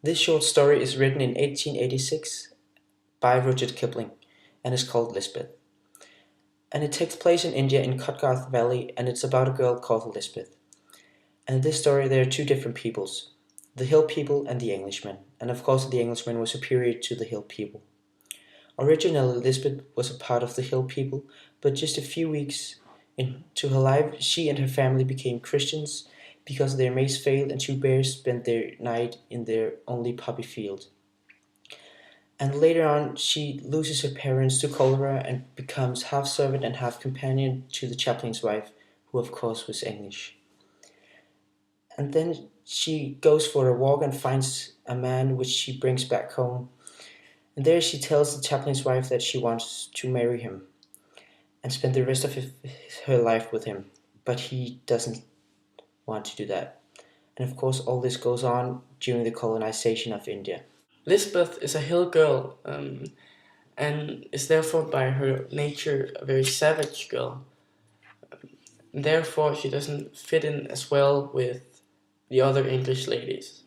This short story is written in 1886 by Rudyard Kipling and is called Lispeth. And it takes place in India in Kutgarth Valley, and it's about a girl called Lispeth. And in this story there are two different peoples, the hill people and the Englishmen, and of course the Englishmen were superior to the hill people. Originally Lisbeth was a part of the hill people, but just a few weeks into her life she and her family became Christians because their mace failed and two bears spent their night in their only poppy field. And later on she loses her parents to cholera and becomes half servant and half companion to the chaplain's wife, who of course was English. And then she goes for a walk and finds a man which she brings back home. And there she tells the chaplain's wife that she wants to marry him and spend the rest of her life with him. But he doesn't want to do that. And of course all this goes on during the colonization of India. Lispeth is a hill girl, and is therefore by her nature a very savage girl. Therefore, she doesn't fit in as well with the other English ladies.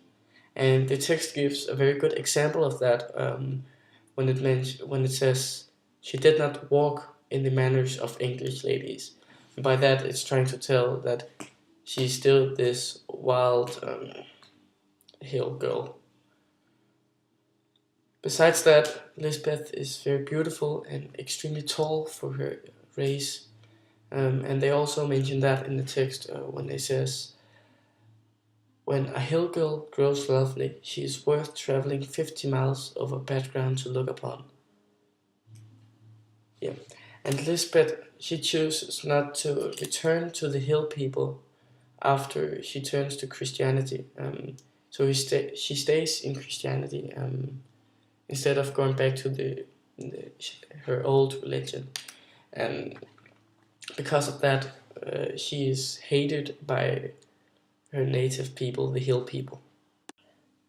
And the text gives a very good example of that when it says she did not walk in the manners of English ladies. And by that, it's trying to tell that she's still this wild hill girl. Besides that, Lisbeth is very beautiful and extremely tall for her race. And they also mention that in the text when they says, when a hill girl grows lovely, she is worth traveling 50 miles over bad ground to look upon. Yeah. And Lisbeth, she chooses not to return to the hill people after she turns to Christianity. So she stays in Christianity instead of going back to her old religion. And because of that, she is hated by her native people, the hill people.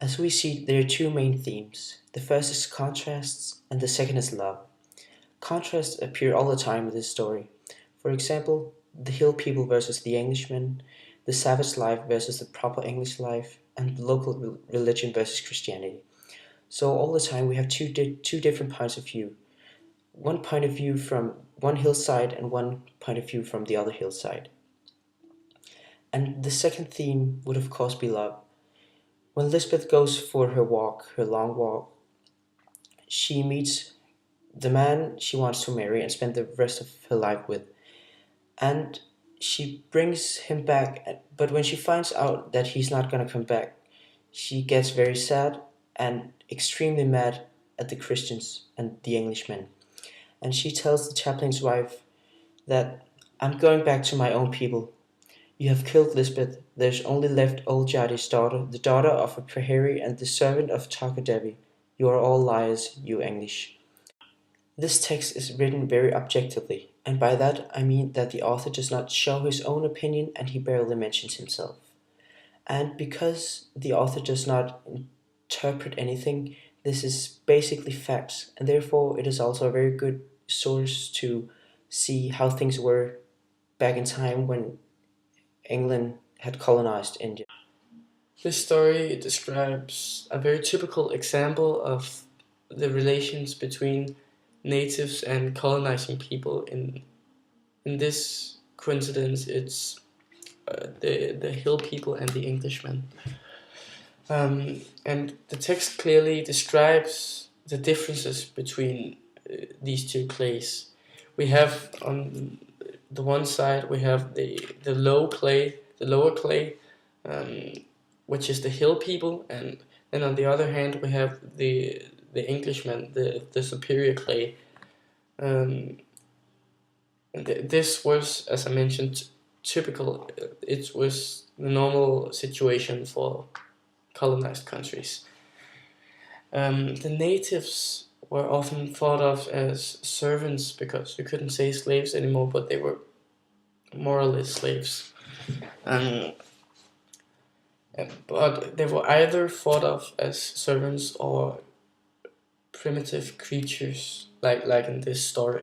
As we see, there are two main themes. The first is contrasts, and the second is love. Contrasts appear all the time in this story. For example, the hill people versus the Englishmen, the savage life versus the proper English life, and the local religion versus Christianity. So all the time we have two different points of view. One point of view from one hillside and one point of view from the other hillside. And the second theme would of course be love. When Lisbeth goes for her long walk, she meets the man she wants to marry and spend the rest of her life with. And she brings him back, but when she finds out that he's not going to come back, she gets very sad and extremely mad at the Christians and the Englishmen. And she tells the chaplain's wife that I'm going back to my own people. You have killed Lisbeth. There's only left old Jadi's daughter, the daughter of a Prahari and the servant of Tarkadevi. You are all liars, you English. This text is written very objectively, and by that I mean that the author does not show his own opinion and he barely mentions himself. And because the author does not interpret anything, this is basically facts, and therefore it is also a very good source to see how things were back in time when England had colonized India. This story describes a very typical example of the relations between natives and colonizing people. In this coincidence, it's the hill people and the Englishmen. And the text clearly describes the differences between these two clays. We have on the one side we have the lower clay, which is the hill people, and then on the other hand we have the Englishmen, the superior clay. This was, as I mentioned, typical. It was the normal situation for colonized countries. The natives were often thought of as servants because you couldn't say slaves anymore, but they were more or less slaves. But they were either thought of as servants or primitive creatures, like in this story.